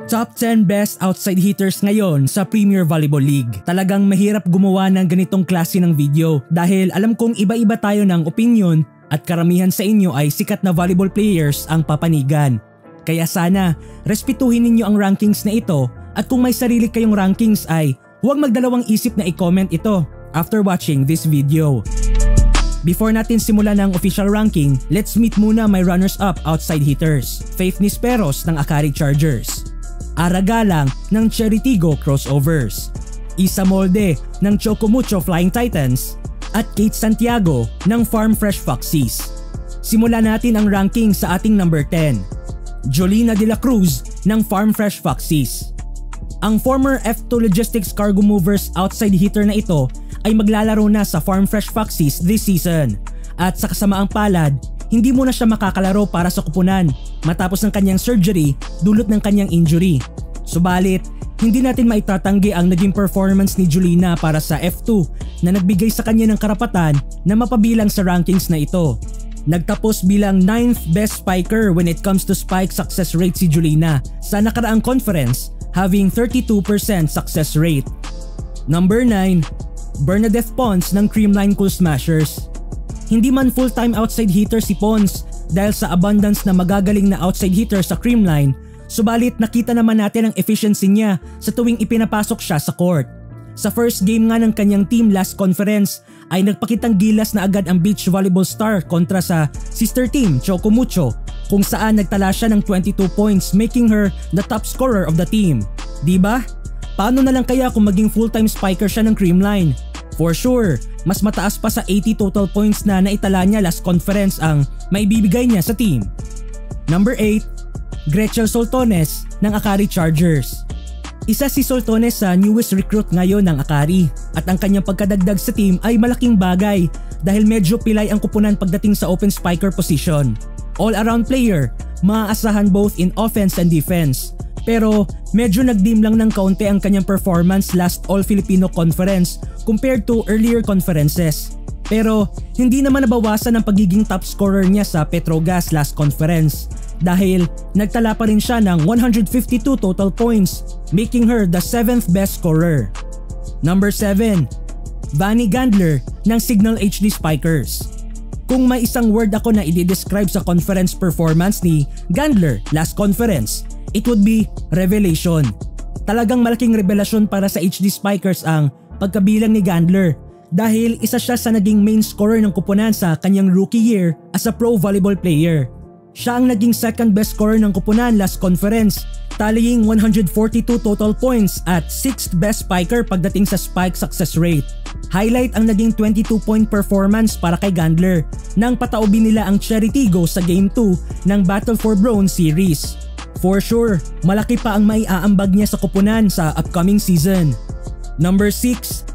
Top 10 best outside hitters ngayon sa Premier Volleyball League. Talagang mahirap gumawa ng ganitong klase ng video dahil alam kong iba-iba tayo ng opinion at karamihan sa inyo ay sikat na volleyball players ang papanigan. Kaya sana, respetuhin ninyo ang rankings na ito at kung may sarili kayong rankings ay huwag magdalawang isip na i-comment ito after watching this video. Before natin simulan ng official ranking, let's meet muna my runners-up outside hitters. Faith Nisperos ng Akari Chargers. Ara Galang ng Cheritigo Crossovers, Isa Molde ng Chocomucho Flying Titans, at Kate Santiago ng Farm Fresh Foxies. Simulan natin ang ranking sa ating number 10. Jolina De La Cruz ng Farm Fresh Foxies. Ang former F2 Logistics Cargo Movers outside hitter na ito ay maglalaro na sa Farm Fresh Foxies this season. At sa kasamaang palad, hindi muna siya makakalaro para sa kupunan matapos ng kanyang surgery dulot ng kanyang injury. Subalit, hindi natin maitatanggi ang naging performance ni Jolina para sa F2 na nagbigay sa kanya ng karapatan na mapabilang sa rankings na ito. Nagtapos bilang 9th best spiker when it comes to spike success rate si Jolina sa nakaraang conference, having 32% success rate. Number 9, Bernadette Pons ng Creamline Cool Smashers. Hindi man full-time outside hitter si Pons dahil sa abundance na magagaling na outside hitter sa Creamline, subalit nakita naman natin ang efficiency niya sa tuwing ipinapasok siya sa court. Sa first game nga ng kanyang team last conference ay nagpakitang gilas na agad ang beach volleyball star kontra sa sister team Chocomucho kung saan nagtala siya ng 22 points making her the top scorer of the team. Diba? Paano na lang kaya kung maging full-time spiker siya ng Creamline? For sure, mas mataas pa sa 80 total points na naitala niya last conference ang maibibigay niya sa team. Number 8, Gretchen Soltones ng Akari Chargers. Isa si Soltones sa newest recruit ngayon ng Akari at ang kanyang pagkadagdag sa team ay malaking bagay dahil medyo pilay ang kupunan pagdating sa open spiker position. All-around player, maaasahan both in offense and defense. Pero medyo nagdim lang ng kaunti ang kanyang performance last All-Filipino Conference compared to earlier conferences. Pero hindi naman nabawasan ang pagiging top scorer niya sa Petrogas last conference dahil nagtala pa rin siya ng 152 total points, making her the 7th best scorer. Number 7, Vanny Gandler ng Signal HD Spikers. Kung may isang word ako na i-describe sa conference performance ni Gandler last conference, it would be revelation. Talagang malaking revelasyon para sa HD Spikers ang pagkabilang ni Gandler dahil isa siya sa naging main scorer ng kupunan sa kanyang rookie year as a pro volleyball player. Siya ang naging second best scorer ng kupunan last conference, tallying 142 total points at 6th best spiker pagdating sa spike success rate. Highlight ang naging 22-point performance para kay Gandler nang pataubin nila ang Cheritigo sa Game 2 ng Battle for Bronze Series. For sure, malaki pa ang maiaambag niya sa kupunan sa upcoming season. Number 6,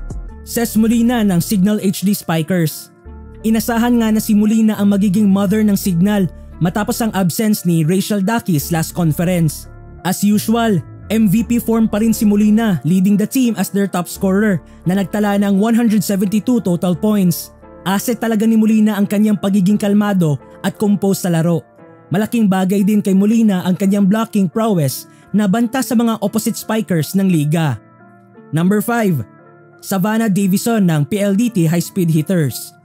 Ces Molina ng Signal HD Spikers. Inasahan nga na si Molina ang magiging mother ng Signal matapos ang absence ni Rachel Dakis last conference. As usual, MVP form pa rin si Molina leading the team as their top scorer na nagtala ng 172 total points. Asset talaga ni Molina ang kanyang pagiging kalmado at composed sa laro. Malaking bagay din kay Molina ang kanyang blocking prowess na banta sa mga opposite spikers ng liga. Number 5, Savannah Davison ng PLDT High Speed Hitters.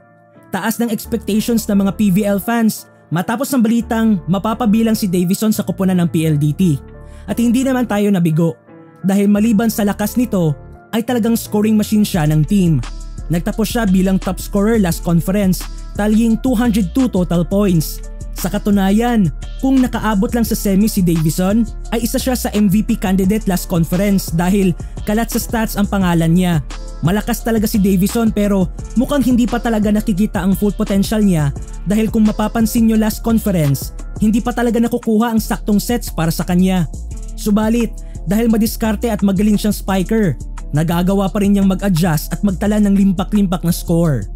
Taas ng expectations ng mga PVL fans matapos ng balitang mapapabilang si Davison sa kupunan ng PLDT. At hindi naman tayo nabigo dahil maliban sa lakas nito ay talagang scoring machine siya ng team. Nagtapos siya bilang top scorer last conference, tallying 202 total points. Sa katunayan, kung nakaabot lang sa semi si Davison, ay isa siya sa MVP candidate last conference dahil kalat sa stats ang pangalan niya. Malakas talaga si Davison pero mukhang hindi pa talaga nakikita ang full potential niya dahil kung mapapansin nyo last conference, hindi pa talaga nakukuha ang saktong sets para sa kanya. Subalit, dahil madiskarte at magaling siyang spiker, nagagawa pa rin niyang mag-adjust at magtala ng limpak-limpak na score.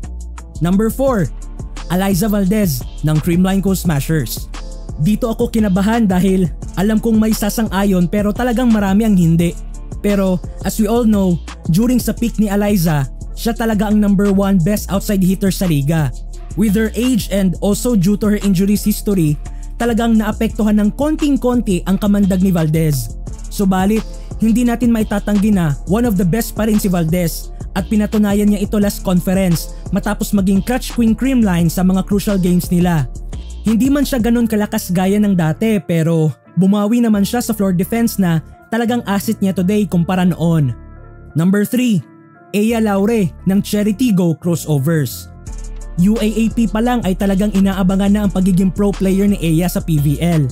Number 4, Eliza Valdez ng Creamline Cool Smashers. Dito ako kinabahan dahil alam kong may sasang-ayon pero talagang marami ang hindi. Pero as we all know, during sa peak ni Eliza, siya talaga ang number 1 best outside hitter sa liga. With her age and also due to her injuries history, talagang naapektuhan ng konting-konti ang kamandag ni Valdez. Subalit, hindi natin maitatanggi na one of the best pa rin si Valdez at pinatunayan niya ito last conference matapos maging clutch queen creamline sa mga crucial games nila. Hindi man siya ganun kalakas gaya ng dati pero bumawi naman siya sa floor defense na talagang asset niya today kumpara noon. Number 3, Ea Laure ng Cherry Tigo Crossovers. UAAP pa lang ay talagang inaabangan na ang pagiging pro player ni Ea sa PVL.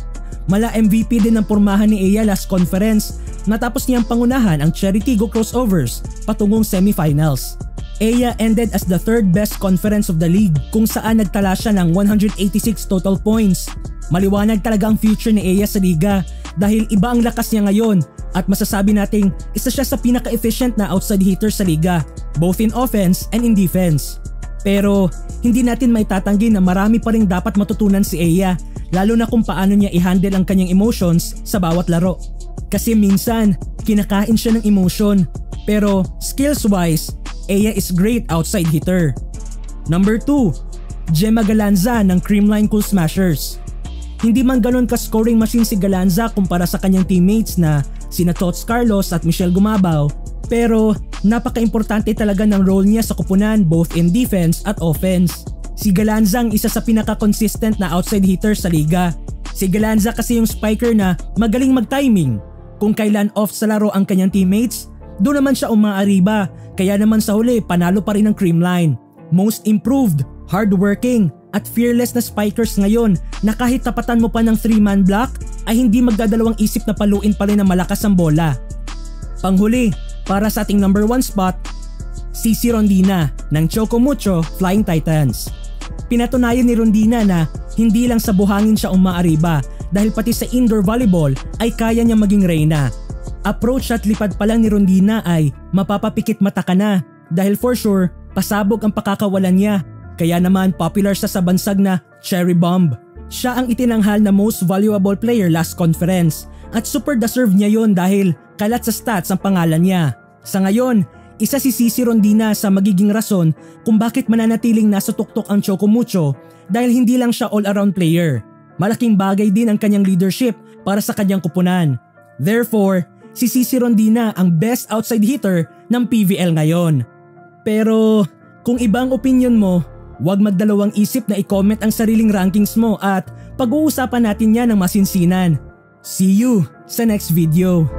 Mala MVP din ang pormahan ni Ea last conference natapos niyang pangunahan ang Cherry Tigo Crossovers patungong semifinals. Ea ended as the third best conference of the league kung saan nagtala siya ng 186 total points. Maliwanag talaga ang future ni Ea sa liga dahil iba ang lakas niya ngayon at masasabi nating isa siya sa pinaka-efficient na outside hitter sa liga, both in offense and in defense. Pero hindi natin maitatanggi na marami pa ring dapat matutunan si Ea, lalo na kung paano niya i-handle ang kanyang emotions sa bawat laro. Kasi minsan, kinakain siya ng emotion, pero skills-wise, Ea is great outside hitter. Number 2, Gemma Galanza ng Creamline Cool Smashers. Hindi man ganon ka-scoring machine si Galanza kumpara sa kanyang teammates na sina Tots Carlos at Michelle Gumabaw, pero napaka-importante talaga ng role niya sa kupunan both in defense at offense. Si Galanza ang isa sa pinaka-consistent na outside hitter sa liga. Si Galanza kasi yung spiker na magaling mag-timing. Kung kailan off sa laro ang kanyang teammates, doon naman siya umaariba, kaya naman sa huli panalo pa rin ang Creamline. Most improved, hardworking at fearless na spikers ngayon na kahit tapatan mo pa ng 3-man block ay hindi magdadalawang isip na paluin pa rin na malakas ang bola. Panghuli, para sa ating number 1 spot, Cici Rondina ng Choco Mucho Flying Titans. Pinatunayan ni Rondina na hindi lang sa buhangin siya umaariba dahil pati sa indoor volleyball ay kaya niya maging reyna. Approach at lipad pa lang ni Rondina ay mapapapikit mata ka na dahil for sure pasabog ang pakakawalan niya. Kaya naman popular siya sa bansag na Cherry Bomb. Siya ang itinanghal na most valuable player last conference at super deserve niya yon dahil kalat sa stats ang pangalan niya. Sa ngayon, isa si Cici Rondina sa magiging rason kung bakit mananatiling nasa tuktok ang Choco Mucho dahil hindi lang siya all-around player. Malaking bagay din ang kanyang leadership para sa kanyang kupunan. Therefore, si Cici Rondina ang best outside hitter ng PVL ngayon. Pero kung ibang opinion mo, huwag magdalawang isip na i-comment ang sariling rankings mo at pag-uusapan natin yan ng masinsinan. See you sa next video.